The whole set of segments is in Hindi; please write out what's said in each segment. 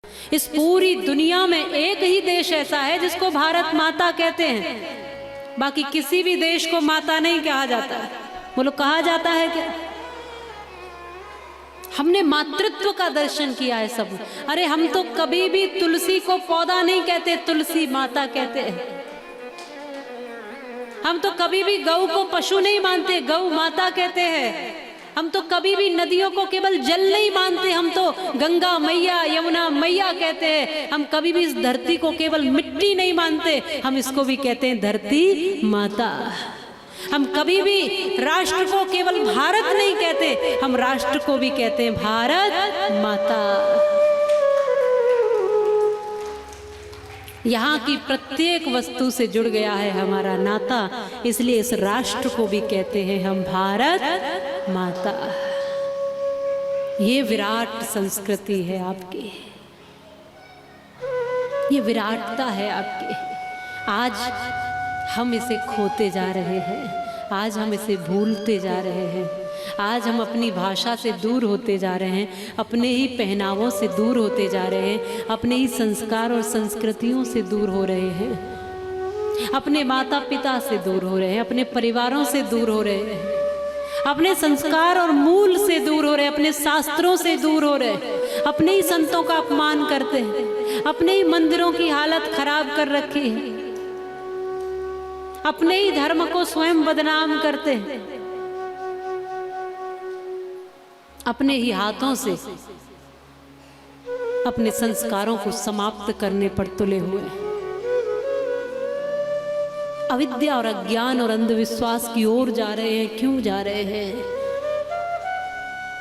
इस पूरी दुनिया में एक ही देश ऐसा है जिसको भारत माता कहते हैं, बाकी किसी भी देश को माता नहीं कहा जाता है। बोलो कहा जाता है क्या? हमने मातृत्व का दर्शन किया है सब। अरे हम तो कभी भी तुलसी को पौधा नहीं कहते, तुलसी माता कहते हैं। हम तो कभी भी गौ को पशु नहीं मानते, गौ माता कहते हैं। हम तो कभी भी नदियों को केवल जल नहीं मानते, हम तो गंगा मैया यमुना मैया कहते हैं। हम कभी भी इस धरती को केवल मिट्टी नहीं मानते, हम इसको भी कहते हैं धरती माता। हम कभी भी राष्ट्र को केवल भारत नहीं कहते, हम राष्ट्र को भी कहते हैं भारत माता। यहाँ की प्रत्येक वस्तु से जुड़ गया है हमारा नाता, इसलिए इस राष्ट्र को भी कहते हैं हम भारत माता। ये विराट संस्कृति है आपकी, ये विराटता है आपकी। आज हम इसे खोते जा रहे हैं, आज हम इसे भूलते जा रहे हैं, आज हम अपनी भाषा से दूर होते जा रहे हैं, अपने ही पहनावों से दूर होते जा रहे हैं, अपने ही संस्कार और संस्कृतियों से दूर हो रहे हैं, अपने माता पिता से दूर हो रहे हैं, अपने परिवारों से दूर हो रहे हैं, अपने संस्कार और मूल से दूर हो रहे हैं, अपने शास्त्रों से दूर हो रहे हैं, अपने ही संतों का अपमान करते हैं, अपने ही मंदिरों की हालत खराब कर रखी है, अपने ही धर्म को स्वयं बदनाम करते हैं, अपने ही हाथों से अपने संस्कारों को समाप्त करने पर तुले हुए हैं। अविद्या और अज्ञान और अंधविश्वास की ओर जा रहे हैं। क्यों जा रहे हैं?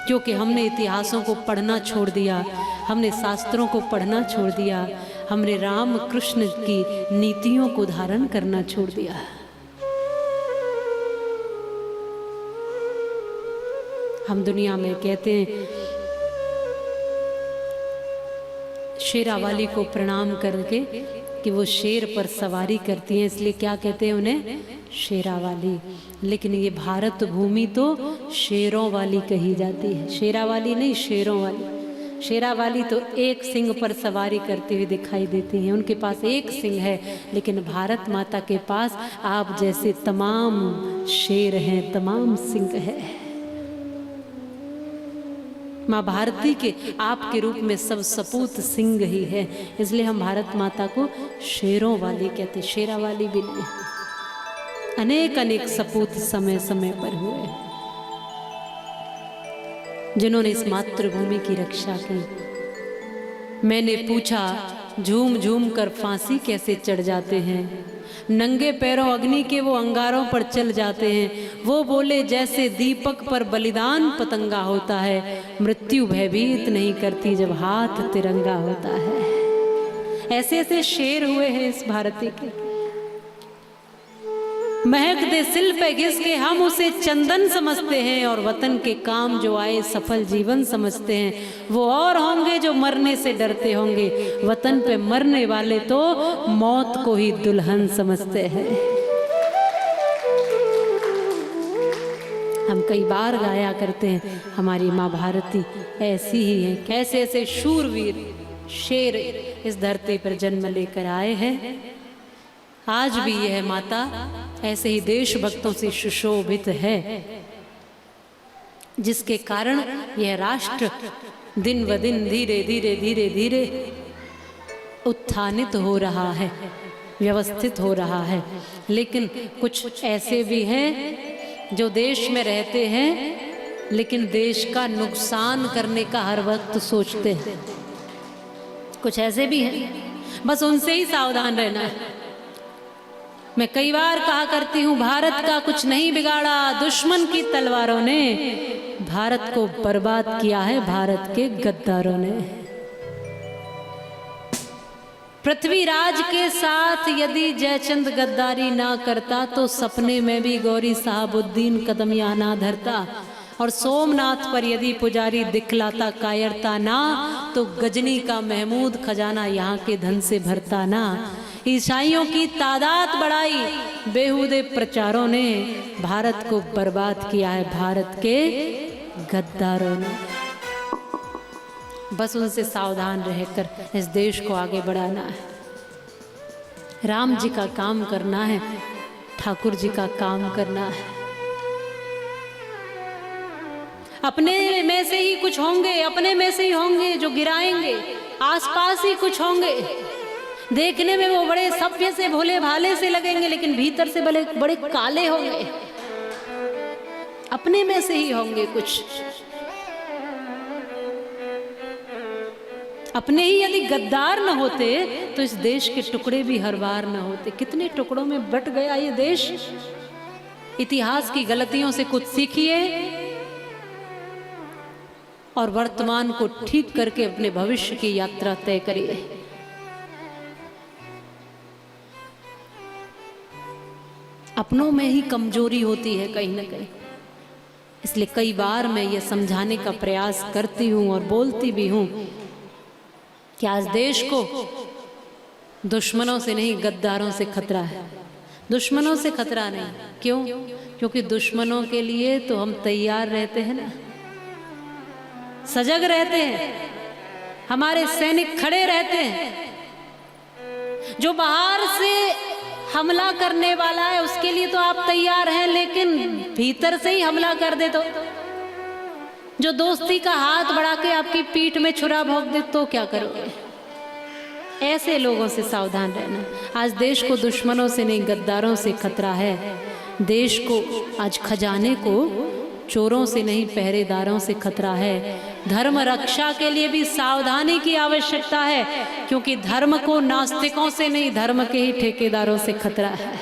क्योंकि हमने इतिहासों को पढ़ना छोड़ दिया, हमने शास्त्रों को पढ़ना छोड़ दिया, हमने राम कृष्ण की नीतियों को धारण करना छोड़ दिया। हम दुनिया में कहते हैं शेरावाली को प्रणाम करके कि वो शेर पर सवारी करती हैं, इसलिए क्या कहते हैं उन्हें? शेरावाली। लेकिन ये भारत भूमि तो शेरों वाली कही जाती है, शेरावाली नहीं, शेरों वाली। शेरावाली तो एक सिंह पर सवारी करती हुई दिखाई देती हैं, उनके पास एक सिंह है, लेकिन भारत माता के पास आप जैसे तमाम शेर हैं, तमाम सिंह है। माँ भारती के आपके रूप में सब सपूत सिंह ही है, इसलिए हम भारत माता को शेरों वाली कहते, शेरा वाली भी नहीं। अनेक अनेक सपूत समय समय पर हुए जिन्होंने इस मातृभूमि की रक्षा की। मैंने पूछा झूम झूम कर फांसी कैसे चढ़ जाते हैं, नंगे पैरों अग्नि के वो अंगारों पर चल जाते हैं। वो बोले जैसे दीपक पर बलिदान पतंगा होता है, मृत्यु भयभीत नहीं करती जब हाथ तिरंगा होता है। ऐसे ऐसे शेर हुए हैं इस भारती के। महक दे सिल पे घिस के हम उसे चंदन समझते हैं, और वतन के काम जो आए सफल जीवन समझते हैं। वो और होंगे जो मरने से डरते होंगे, वतन पे मरने वाले तो मौत को ही दुल्हन समझते हैं। हम कई बार गाया करते हैं हमारी माँ भारती ऐसी ही है। कैसे ऐसे शूरवीर शेर इस धरती पर जन्म लेकर आए हैं। आज भी यह माता ऐसे ही देशभक्तों से सुशोभित है, जिसके कारण यह राष्ट्र दिन ब दिन धीरे धीरे धीरे धीरे उत्थानित हो रहा है, व्यवस्थित हो रहा है। लेकिन कुछ ऐसे भी हैं जो देश में रहते हैं लेकिन देश का नुकसान करने का हर वक्त सोचते हैं। कुछ ऐसे भी हैं, बस उनसे ही सावधान रहना है। मैं कई बार कहा करती हूँ, भारत का कुछ नहीं बिगाड़ा, दुश्मन की तलवारों ने भारत को बर्बाद किया है, भारत के गद्दारों ने। पृथ्वीराज के साथ यदि जयचंद गद्दारी ना करता तो सपने में भी गौरी साहबुद्दीन कदम यहाँ ना धरता, और सोमनाथ पर यदि पुजारी दिखलाता कायरता ना तो गजनी का महमूद खजाना यहाँ के धन से भरता ना। ईसाइयों की तादाद बढ़ाई बेहुदे प्रचारों ने, भारत को बर्बाद किया है भारत के गद्दारों ने। बस उनसे सावधान रहकर इस देश को आगे बढ़ाना है। राम जी का काम करना है, ठाकुर जी का काम करना है। अपने में से ही कुछ होंगे, अपने में से ही होंगे जो गिराएंगे, आसपास ही कुछ होंगे। देखने में वो बड़े सभ्य से भोले भाले से लगेंगे, लेकिन भीतर से बड़े बड़े काले होंगे। अपने में से ही होंगे कुछ। अपने ही यदि गद्दार न होते तो इस देश के टुकड़े भी हर बार न होते। कितने टुकड़ों में बट गया ये देश। इतिहास की गलतियों से कुछ सीखिए और वर्तमान को ठीक करके अपने भविष्य की यात्रा तय करिए। अपनों में ही कमजोरी होती है कहीं ना कहीं। इसलिए कई बार मैं ये समझाने का प्रयास करती हूँ और बोलती भी हूँ कि आज देश को दुश्मनों से नहीं, गद्दारों से खतरा है। दुश्मनों से खतरा नहीं। क्यों? क्योंकि दुश्मनों के लिए तो हम तैयार रहते हैं ना, सजग रहते हैं, हमारे सैनिक खड़े रहते हैं। जो बाहर से हमला करने वाला है उसके लिए तो आप तैयार हैं, लेकिन भीतर से ही हमला कर दे तो, जो दोस्ती का हाथ बढ़ा के आपकी पीठ में छुरा भोंक दे तो क्या करोगे? ऐसे लोगों से सावधान रहना। आज देश को दुश्मनों से नहीं, गद्दारों से खतरा है। देश को आज खजाने को चोरों से नहीं, पहरेदारों से खतरा है। धर्म रक्षा के लिए भी सावधानी की आवश्यकता है, क्योंकि धर्म को नास्तिकों से नहीं, धर्म के ही ठेकेदारों से खतरा है।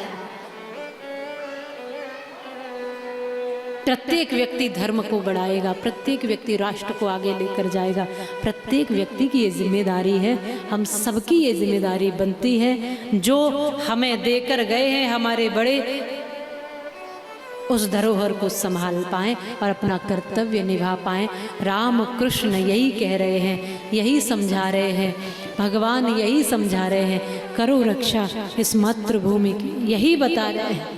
प्रत्येक व्यक्ति धर्म को बढ़ाएगा, प्रत्येक व्यक्ति राष्ट्र को आगे लेकर जाएगा। प्रत्येक व्यक्ति की ये जिम्मेदारी है, हम सबकी ये जिम्मेदारी बनती है। जो हमें देकर गए हैं हमारे बड़े, उस धरोहर को संभाल पाएं और अपना कर्तव्य निभा पाएं। राम कृष्ण यही कह रहे हैं, यही समझा रहे हैं, भगवान यही समझा रहे हैं, करो रक्षा इस मातृभूमि की, यही बता रहे हैं।